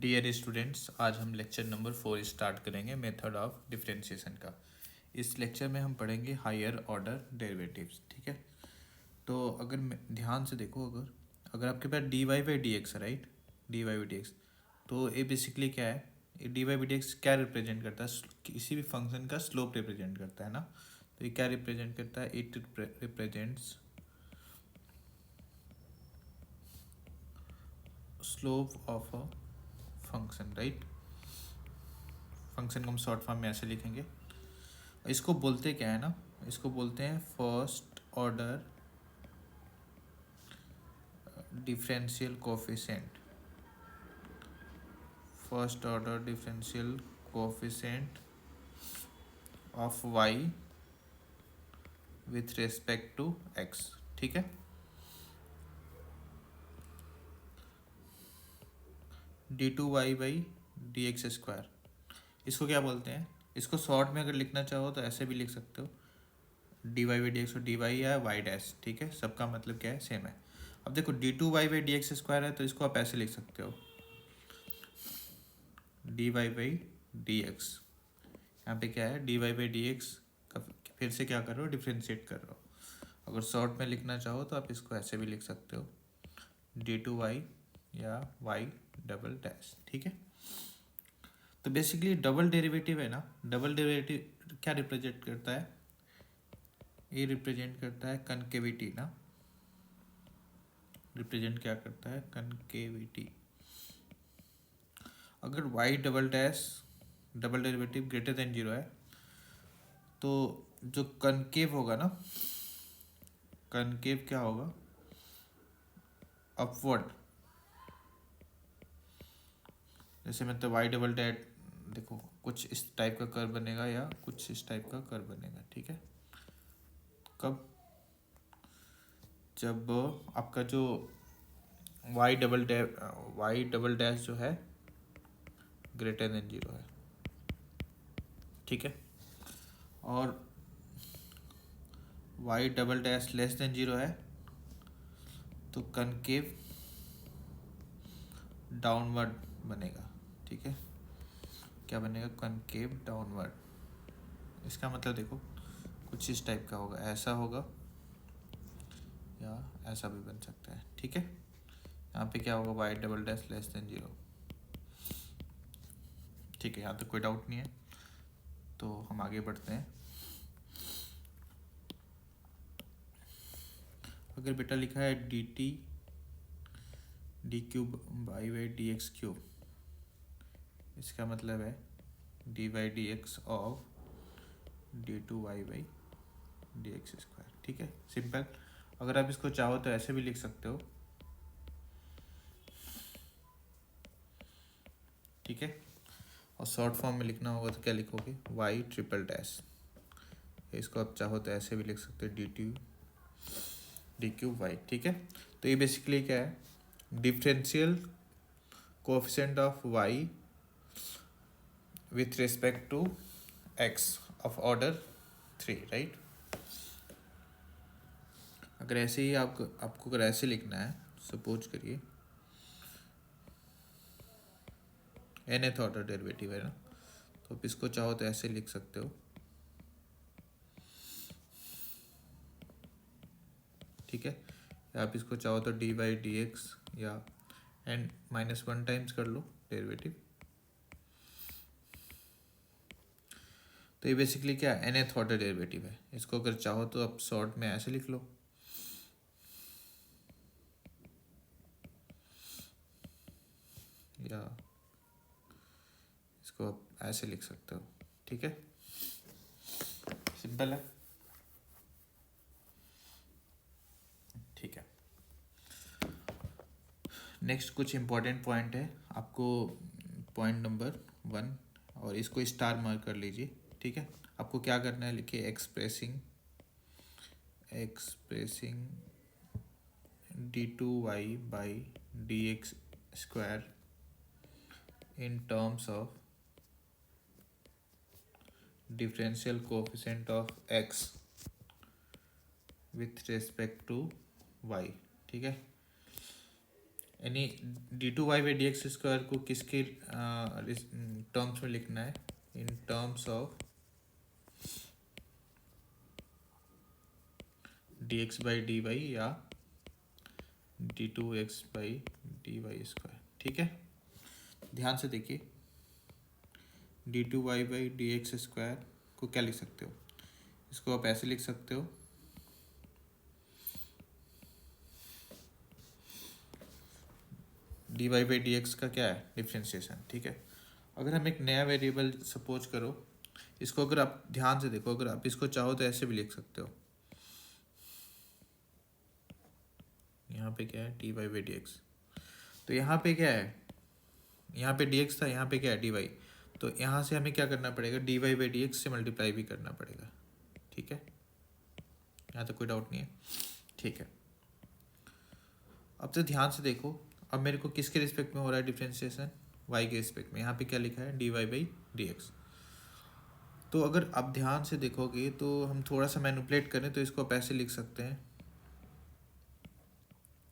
Dear students, आज हम lecture number 4 start करेंगे मेथड ऑफ डिफरेंशिएशन का। इस लेक्चर में हम पढ़ेंगे हायर ऑर्डर डेरिवेटिव्स। ठीक है, तो अगर ध्यान से देखो, अगर आपके पास D Y by D X है, right, D Y by D X, तो ये बेसिकली क्या है, ये D Y by D X क्या रिप्रेजेंट करता है? किसी भी फंक्शन का स्लोप रिप्रेजेंट करता है ना। तो ये क्या रिप्रेजेंट करता है? It represents slope of a function, right. Function को हम शॉर्ट फॉर्म में ऐसे लिखेंगे। इसको बोलते क्या है ना, इसको बोलते हैं first order differential coefficient. First order differential coefficient of Y with respect to X. ठीक है, D two Y by D X square, इसको क्या बोलते हैं? इसको शॉर्ट में अगर लिखना चाहो तो ऐसे भी लिख सकते हो, D Y by D X, D Y या वाई डैश। ठीक है, सबका मतलब क्या है, सेम है। अब देखो, D two Y by D X square है तो इसको आप ऐसे लिख सकते हो, D Y by D X. यहाँ पे क्या है, D Y by D X का फिर से क्या कर रहे हो, डिफ्रेंशिएट कर रहे हो। अगर शॉर्ट में लिखना चाहो तो आप इसको ऐसे भी लिख सकते हो, डी टू वाई या वाई डबल डैश। ठीक है, तो बेसिकली डबल डेरिवेटिव है ना, डबल डेरिवेटिव क्या रिप्रेजेंट करता है? ये रिप्रेजेंट करता है कनकेविटी ना, रिप्रेजेंट क्या करता है, कनकेविटी। अगर Y double dash double derivative greater than zero है तो जो कनकेव होगा ना, कनकेव क्या होगा, अपवर्ड। जैसे मतलब वाई डबल डैश, देखो कुछ इस टाइप का कर्व बनेगा या कुछ इस टाइप का कर्व बनेगा। ठीक है, कब? जब आपका जो वाई डबल डैश जो है ग्रेटर देन जीरो है। ठीक है, और Y double dash less than zero है तो कनकेव डाउनवर्ड बनेगा। ठीक है, क्या बनेगा, कनकेव डाउनवर्ड। इसका मतलब देखो कुछ इस टाइप का होगा, ऐसा होगा या ऐसा भी बन सकता है। ठीक है, यहाँ पे क्या होगा, Y double dash less than zero. ठीक है, यहाँ तक कोई डाउट नहीं है, तो हम आगे बढ़ते हैं। अगर बेटा लिखा है D T D cube Y by D X cube, इसका मतलब है D Y D X of D two Y by D X square. ठीक है, सिंपल। अगर आप इसको चाहो तो ऐसे भी लिख सकते हो। ठीक है, और शॉर्ट फॉर्म में लिखना होगा तो क्या लिखोगे, वाई ट्रिपल डैश। इसको आप चाहो तो ऐसे भी लिख सकते हो, D T D cube Y. ठीक है, तो ये बेसिकली क्या है, differential coefficient of Y with respect to X of order 3, right. अगर ऐसे ही आपको अगर ऐसे लिखना है, सपोज करिए nth ऑर्डर डेरिवेटिव है ना, तो आप इसको चाहो तो ऐसे लिख सकते हो। ठीक है, या आप इसको चाहो तो डी बाई डी एक्स या n-1 टाइम्स कर लो डेरिवेटिव। तो ये बेसिकली क्या है, nth ऑर्डर डेरिवेटिव है। इसको अगर चाहो तो आप शॉर्ट में ऐसे लिख लो, या इसको आप ऐसे लिख सकते हो। ठीक है, सिंपल है। ठीक है, नेक्स्ट कुछ इंपॉर्टेंट पॉइंट है आपको, पॉइंट नंबर 1, और इसको स्टार मार्क कर लीजिए। ठीक है, आपको क्या करना है, लिखिए expressing D two Y by D X square in terms of differential coefficient of X with respect to Y. ठीक है, यानी d2y/dx² को किसके टर्म्स में लिखना है, इन टर्म्स ऑफ dx/dy या d2x/dy²। ठीक है, ध्यान से देखिए, d2y/dx² को क्या लिख सकते हो, इसको आप ऐसे लिख सकते हो, dy/dx का क्या है, डिफ्रेंशिएशन। ठीक है, अगर हम एक नया वेरिएबल सपोज करो, इसको अगर आप ध्यान से देखो, अगर आप इसको चाहो तो ऐसे भी लिख सकते हो, यहाँ पे क्या है dy/dx, तो यहाँ पे क्या है, यहाँ पे dx था, यहाँ पे क्या है dy, तो यहाँ से हमें क्या करना पड़ेगा, dy/dx से मल्टीप्लाई भी करना पड़ेगा। ठीक है, यहाँ तो कोई डाउट नहीं है। ठीक है, अब तो ध्यान से देखो, अब मेरे को किसके रिस्पेक्ट में हो रहा है डिफ्रेंशिएशन, y के रिस्पेक्ट में। यहाँ पे क्या लिखा है dy/dx। तो अगर आप ध्यान से देखोगे तो हम थोड़ा सा मैनिपुलेट करें तो इसको आप ऐसे लिख सकते हैं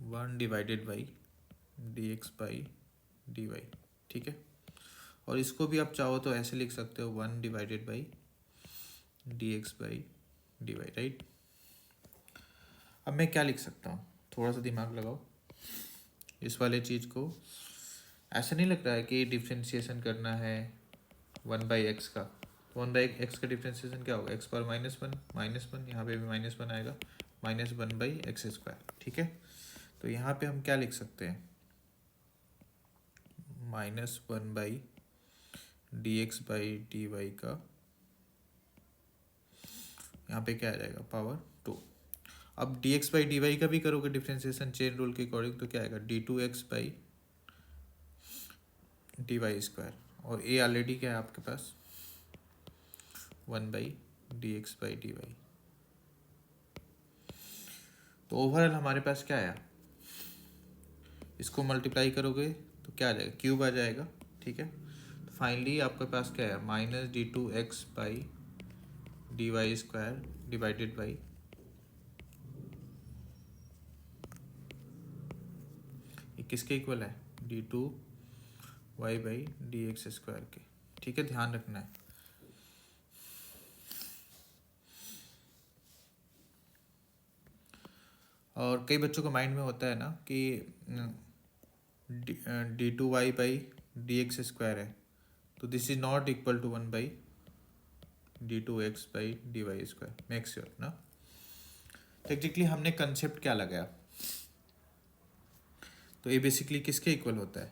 1/dx/dy। ठीक है, और इसको भी आप चाहो तो ऐसे लिख सकते हो 1/dx/dy, राइट। अब मैं क्या लिख सकता हूँ, थोड़ा सा दिमाग लगाओ, इस वाले चीज़ को ऐसा नहीं लग रहा है कि डिफ्रेंशिएशन करना है 1/x का, तो 1/x का डिफ्रेंशिएशन क्या होगा, x⁻1 यहाँ पे भी -1 आएगा, -1/x²। ठीक है, तो यहाँ पे हम क्या लिख सकते हैं, -1/dx/dy का यहाँ पे क्या आ जाएगा, पावर 2। अब dx/dy का भी करोगे डिफ्रेंशिएशन चेन रूल के अकॉर्डिंग, तो क्या आएगा d2x/dy², और a ऑलरेडी क्या है आपके पास 1/dx/dy। तो ओवरऑल हमारे पास क्या आया, इसको मल्टीप्लाई करोगे तो क्या आ जाएगा, क्यूब आ जाएगा। ठीक है, तो फाइनली आपके पास क्या है, -d2x/dy² डिवाइडेड बाई ये किसके इक्वल है, d2y/dx² के। ठीक है, ध्यान रखना है। और कई बच्चों को माइंड में होता है ना कि d2y/dx² है, तो this is not equal to 1/d2x/dy²। Make sure ना, टेक्निकली हमने कंसेप्ट क्या लगाया, तो ये बेसिकली किसके इक्वल होता है,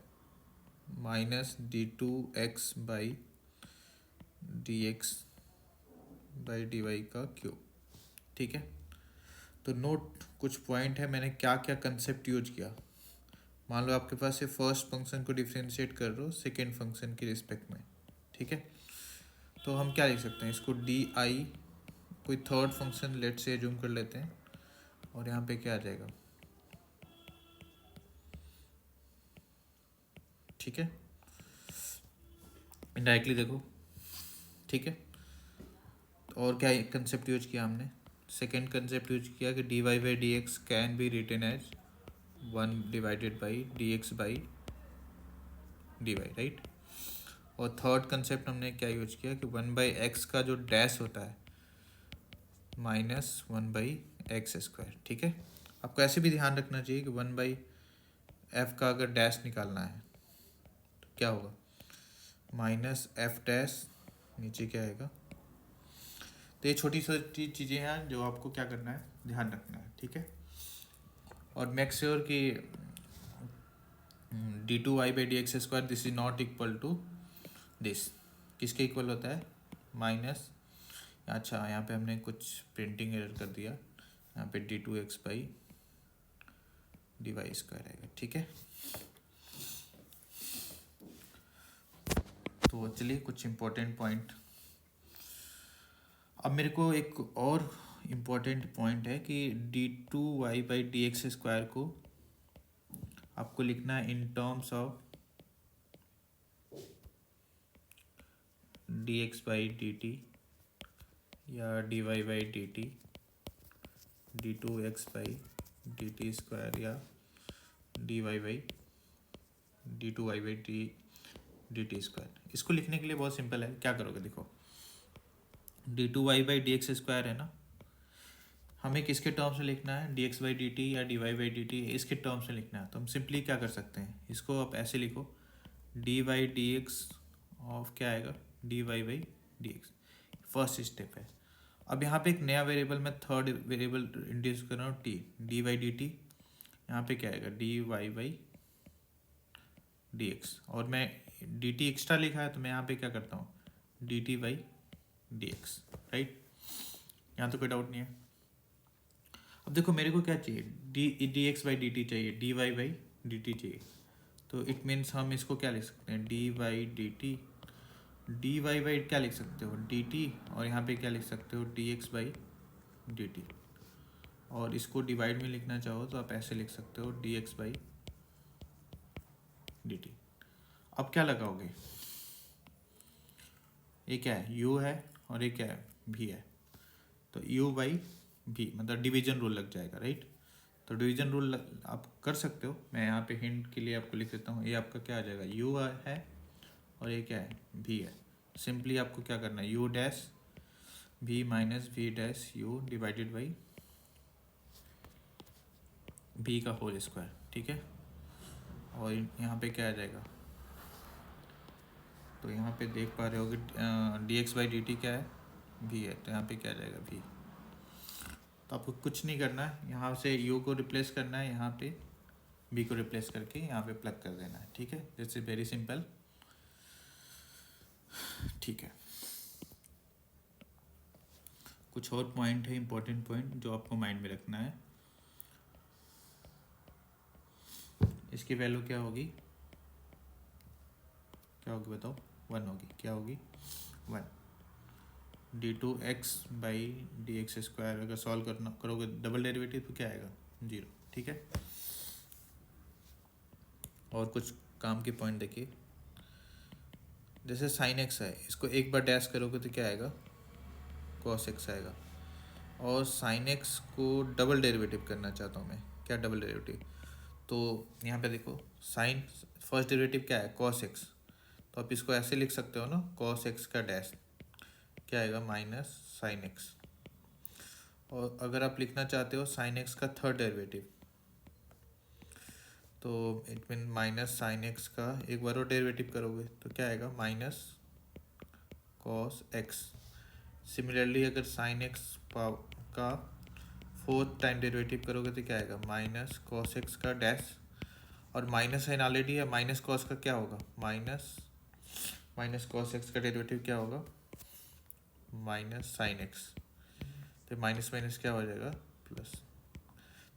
-d2x/dx/dy का क्यूब। ठीक है, तो नोट कुछ पॉइंट है, मैंने क्या क्या कंसेप्ट यूज किया। मान लो आपके पास ये फर्स्ट फंक्शन को डिफ्रेंशिएट कर रहे हो सेकेंड फंक्शन के रिस्पेक्ट में। ठीक है, तो हम क्या लिख सकते हैं, इसको डी कोई थर्ड फंक्शन लेट से एज्यूम कर लेते हैं, और यहाँ पे क्या आ जाएगा। ठीक है, इनडायरेक्टली देखो। ठीक है, और क्या कंसेप्ट यूज किया हमने, सेकेंड कंसेप्ट यूज किया कि dy/dx can be written as 1/dx/dy, right. और थर्ड कंसेप्ट हमने क्या यूज किया कि 1/x का जो डैश होता है -1/x²। ठीक है, आपको ऐसे भी ध्यान रखना चाहिए कि 1/f का अगर डैश निकालना है तो क्या होगा, -f', नीचे क्या आएगा। तो ये छोटी छोटी चीज़ें हैं जो आपको क्या करना है, ध्यान रखना है। ठीक है, और मेक श्योर कि d2y/dx² this is not equal to this, किसके इक्वल होता है, माइनस, अच्छा यहाँ पे हमने कुछ प्रिंटिंग एरर कर दिया, यहाँ पे d2x/dy² आएगा। ठीक है, तो चलिए कुछ इम्पोर्टेंट पॉइंट। अब मेरे को एक और इम्पोर्टेंट पॉइंट है कि d2y/dx² को आपको लिखना है इन टर्म्स ऑफ dx/dt या dy/dt, d2x/dt² या dy/dt। d2y/d dt square. इसको लिखने के लिए बहुत सिंपल है, क्या करोगे देखो, d2y/dx² है ना, हमें किसके टर्म्स में लिखना है, dx/dt या dy/dt, इसके टर्म्स में लिखना है। तो हम सिंपली क्या कर सकते हैं, इसको आप ऐसे लिखो, dy/dx ऑफ क्या आएगा, dy/dx, फर्स्ट स्टेप है। अब यहाँ पे एक नया वेरिएबल, मैं थर्ड वेरिएबल इंट्रोड्यूस कर रहा हूँ, t, dy/dt, यहाँ पे क्या आएगा, dy/dx, और मैं dt एक्स्ट्रा लिखा है तो मैं यहाँ पे क्या करता हूँ, dt/dx, राइट। यहाँ तो कोई डाउट नहीं है। अब देखो मेरे को क्या चाहिए, dx/dt चाहिए, dy/dt चाहिए, तो इट मीन्स हम इसको क्या लिख सकते हैं, dy/dt, dy क्या लिख सकते हो, dt, और यहाँ पे क्या लिख सकते हो, dx/dt, और इसको डिवाइड में लिखना चाहो तो आप ऐसे लिख सकते हो, dx/dt। अब क्या लगाओगे, ये क्या है, u है, और ये क्या है, v है, तो u/v मतलब डिवीजन रूल लग जाएगा, राइट। तो डिवीजन रूल आप कर सकते हो, मैं यहाँ पे हिंट के लिए आपको लिख देता हूँ, ये आपका क्या आ जाएगा, u है, और ये क्या है, v है। सिंपली आपको क्या करना है, u dash v minus v dash u divided by v का होल स्क्वायर, ठीक है। और यहाँ पे क्या आ जाएगा, तो यहाँ पे देख पा रहे हो कि dx/dt क्या है, v है, तो यहाँ पे क्या आ जाएगा, v। तो आपको कुछ नहीं करना है, यहाँ से u को रिप्लेस करना है, यहाँ पे v को रिप्लेस करके यहाँ पे प्लग कर देना है, ठीक है। दिस इज वेरी सिंपल, ठीक है। कुछ और पॉइंट है, इंपॉर्टेंट पॉइंट जो आपको माइंड में रखना है। इसकी वैल्यू क्या होगी, क्या होगी बताओ, 1 होगी, क्या होगी, 1। d2x/dx², अगर सॉल्व करना करोगे डबल डेरिवेटिव तो क्या आएगा, 0, ठीक है। और कुछ काम के पॉइंट देखिए, जैसे sin x है, इसको एक बार डैश करोगे तो क्या आएगा, cos x आएगा। और sin x को डबल डेरिवेटिव करना चाहता हूँ मैं, क्या डबल डेरिवेटिव, तो यहाँ पे देखो साइन फर्स्ट डेरिवेटिव क्या है, cos x, तो आप इसको ऐसे लिख सकते हो ना, cos x का डैश क्या आएगा, माइनस साइन x। और अगर आप लिखना चाहते हो sin x का थर्ड डेरिवेटिव, तो it mean minus sine x का एक बार और डेरिवेटिव करोगे तो क्या आएगा, माइनस cos x। सिमिलरली अगर sin x का फोर्थ टाइम डेरिवेटिव करोगे तो क्या आएगा, माइनस cos x का डैश, और माइनस साइन ऑलरेडी है, माइनस cos का क्या होगा, माइनस cos x का डेरिवेटिव क्या होगा, माइनस साइन x, तो माइनस माइनस क्या हो जाएगा, प्लस।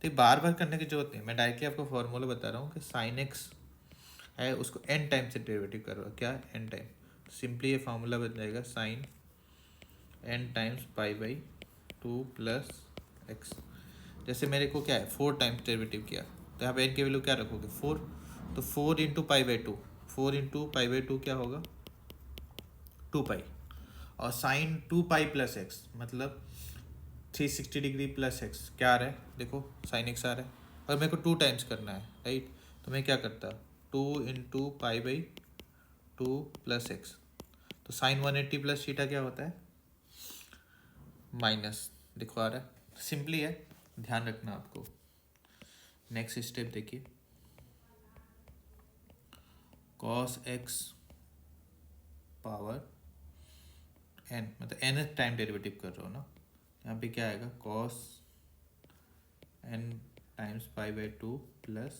तो बार बार करने की जरूरत नहीं, मैं डायरेक्टली आपको फॉर्मूला बता रहा हूँ कि साइन एक्स है उसको n टाइम से डेरिवेटिव कर रहा हो, क्या n टाइम, सिंपली ये फार्मूला बन जाएगा sine n times π/2 plus x। जैसे मेरे को क्या है, 4 टाइम्स डेरिवेटिव किया, तो यहाँ पे n की वैल्यू क्या रखोगे, 4, तो 4 इंटू π/2, 4 इंटू π/2 क्या होगा, 2π, और साइन 2π प्लस x मतलब 360 डिग्री प्लस x क्या आ रहा है, देखो साइन x आ रहा है, और मेरे को 2 टाइम्स करना है, राइट। तो मैं क्या करता, 2 इंटू π/2 प्लस x, तो साइन 180 प्लस थीटा क्या होता है, माइनस, देखो आ रहा है, सिंपली है, ध्यान रखना आपको। नेक्स्ट स्टेप देखिए, cos x पावर n, मतलब n टाइम डेरिवेटिव कर रहा हो ना, यहाँ पे क्या आएगा, cos n times π/2 plus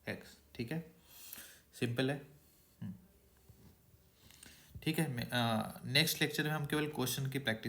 x, ठीक है, सिंपल है। ठीक है, नेक्स्ट लेक्चर में हम केवल क्वेश्चन की प्रैक्टिस